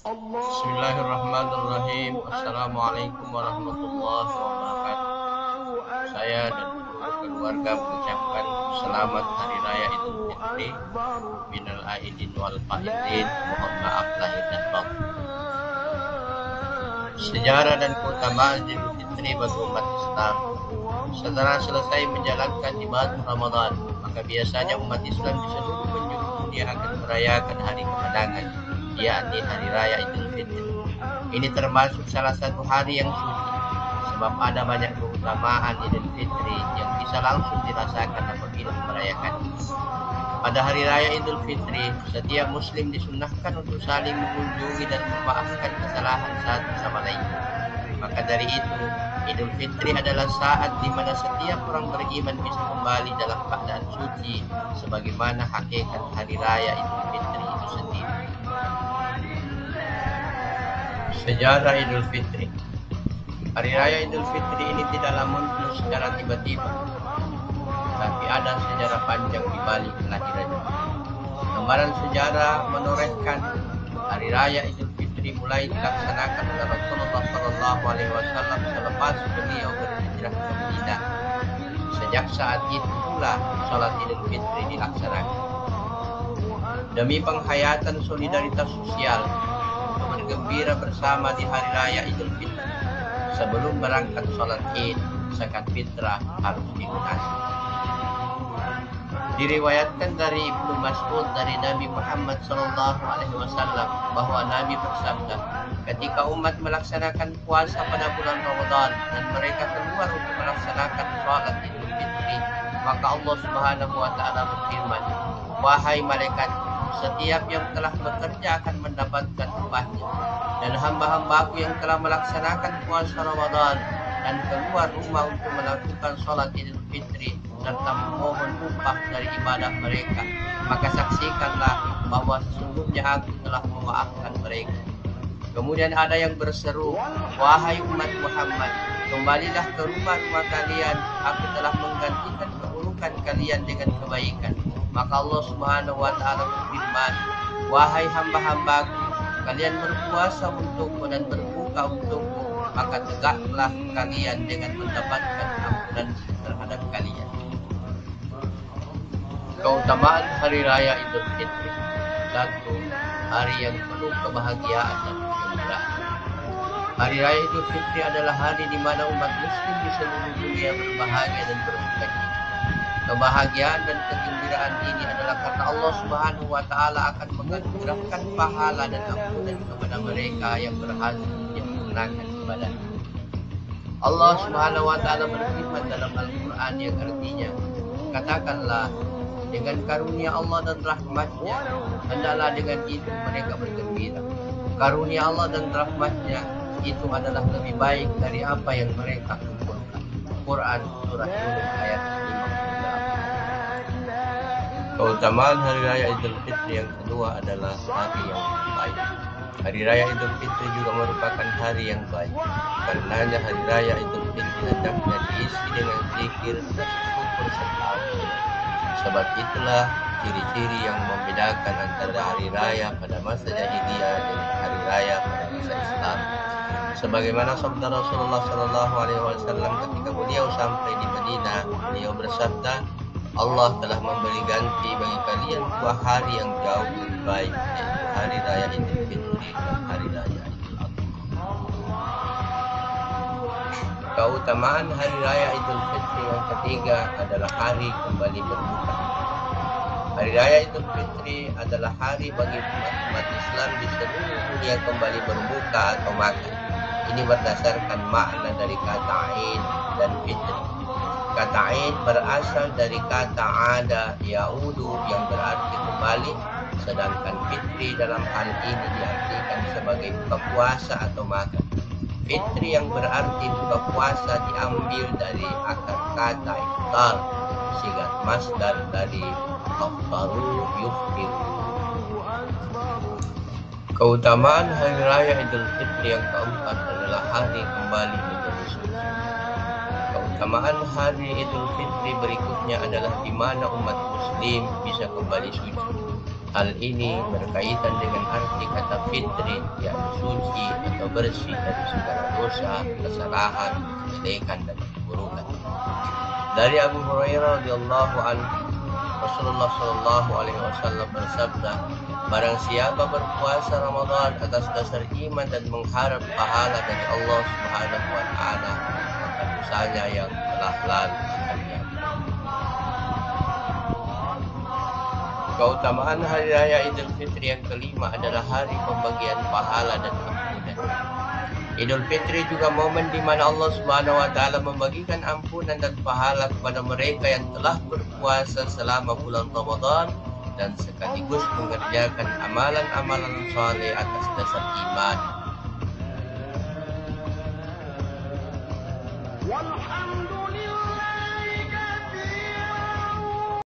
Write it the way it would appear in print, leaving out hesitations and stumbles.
Bismillahirrahmanirrahim. Assalamualaikum warahmatullahi wabarakatuh. Saya dan keluarga mengucapkan selamat Hari Raya Idul Fitri. Minal aidin wal faizin. Mohon maaf lahir dan batin. Sejarah dan keutamaan Idul Fitri bagi umat Islam. Setelah selesai menjalankan ibadah Ramadan, maka biasanya umat Islam di seluruh penjuru dunia akan merayakan hari kemenangan, yakni Hari Raya Idul Fitri. Ini termasuk salah satu hari yang suci, sebab ada banyak keutamaan Idul Fitri yang bisa langsung dirasakan apabila merayakan. Pada Hari Raya Idul Fitri, setiap Muslim disunnahkan untuk saling mengunjungi dan memaafkan kesalahan satu sama lain. Maka dari itu, Idul Fitri adalah saat di mana setiap orang beriman bisa kembali dalam keadaan suci, sebagaimana hakikat Hari Raya Idul Fitri itu sendiri. Sejarah Idul Fitri. Hari Raya Idul Fitri ini tidaklah muncul secara tiba-tiba, tapi ada sejarah panjang di balik kelahirannya. Gambaran sejarah menorehkan Hari Raya Idul Fitri mulai dilaksanakan oleh Rasulullah SAW selepas beliau berhijrah ke Madinah. Sejak saat itu pula sholat Idul Fitri dilaksanakan demi penghayatan solidaritas sosial, untuk bergembira bersama di Hari Raya Idul Fitri. Sebelum berangkat sholat Id, zakat fitrah harus dilunasi. Diriwayatkan dari Ibnu Mas'ud dari Nabi Muhammad SAW bahwa Nabi bersabda, ketika umat melaksanakan puasa pada bulan Ramadan dan mereka keluar untuk melaksanakan sholat Idul Fitri, maka Allah Subhanahu wa Ta'ala berfirman, wahai malaikat, setiap yang telah bekerja akan mendapatkan upahnya, dan hamba-hambaku yang telah melaksanakan puasa Ramadan dan keluar rumah untuk melakukan sholat Idul Fitri serta memohon upah dari ibadah mereka, maka saksikanlah bahwa sesungguhnya aku telah memaafkan mereka. Kemudian ada yang berseru, wahai umat Muhammad, kembalilah ke rumah-rumah kalian, aku telah menggantikan keburukan kalian dengan kebaikan. Maka Allah Subhanahu wa Ta'ala berfirman, wahai hamba-hambaku, kalian berpuasa untukku dan berbuka untukku, maka tegaklah kalian dengan mendapatkan ampunan terhadap kalian. Keutamaan Hari Raya Idul Fitri. 1. Hari yang penuh kebahagiaan dan kegembiraan. Hari Raya Idul Fitri adalah hari di mana umat Muslim di seluruh dunia berbahagia dan bersukacita. Kebahagiaan dan kegembiraan ini adalah karena Allah Subhanahu wa Ta'ala akan menganugerahkan pahala dan ampunan kepada mereka yang berhasil menyempurnakan ibadah. Allah Subhanahu wa Ta'ala berfirman dalam Al-Quran yang artinya, katakanlah, dengan karunia Allah dan rahmatnya, hendaklah dengan itu mereka bergembira. Karunia Allah dan rahmatnya itu adalah lebih baik dari apa yang mereka kumpulkan. Quran Surah Yunus ayat 58. Keutamaan Hari Raya Idul Fitri yang kedua adalah hari yang baik. Hari Raya Idul Fitri juga merupakan hari yang baik. Karenanya Hari Raya Idul Fitri hendaknya diisi dengan zikir dan syukur serta amal. Sebab itulah ciri-ciri yang membedakan antara hari raya pada masa jahiliyah dengan hari raya pada masa Islam. Sebagaimana sabda Rasulullah SAW ketika beliau sampai di Madinah, beliau bersabda, Allah telah memberi ganti bagi kalian dua hari yang jauh lebih baik, yaitu Hari Raya Idul Fitri dan Hari Raya Idul Adha. Keutamaan Hari Raya Idul Fitri yang ketiga adalah hari kembali berbuka. Hari Raya Idul Fitri adalah hari bagi umat Islam di seluruh dunia kembali berbuka atau makan. Ini berdasarkan makna dari kata Aid dan Fitri. Kata Aid berasal dari kata ada yaudu yang berarti kembali, sedangkan Fitri dalam hal ini diartikan sebagai buka puasa atau makan. Fitri yang berarti buka puasa diambil dari akar kata iftar, sigat masdar dari aftaru yuftiru. Keutamaan Hari Raya Idul Fitri yang keempat adalah hari kembali menjadi suci. Keutamaan hari Idul Fitri berikutnya adalah di mana umat Muslim bisa kembali suci. Hal ini berkaitan dengan arti kata Fitri, yakni suci atau bersih dari segala dosa, kesalahan, kejelekan dan keburukan. Dari Abu Hurairah radhiyallahu anhu, Rasulullah Shallallahu Alaihi Wasallam bersabda, barang siapa berpuasa Ramadan atas dasar iman dan mengharap pahala dari Allah Subhanahu Wa Taala, maka dosanya yang telah lalu akan diampuni. Keutamaan Hari Raya Idul Fitri yang kelima adalah hari pembagian pahala dan ampunan. Idul Fitri juga momen di mana Allah Subhanahu wa taala membagikan ampunan dan pahala kepada mereka yang telah berpuasa selama bulan Ramadan dan sekaligus mengerjakan amalan-amalan saleh atas dasar iman.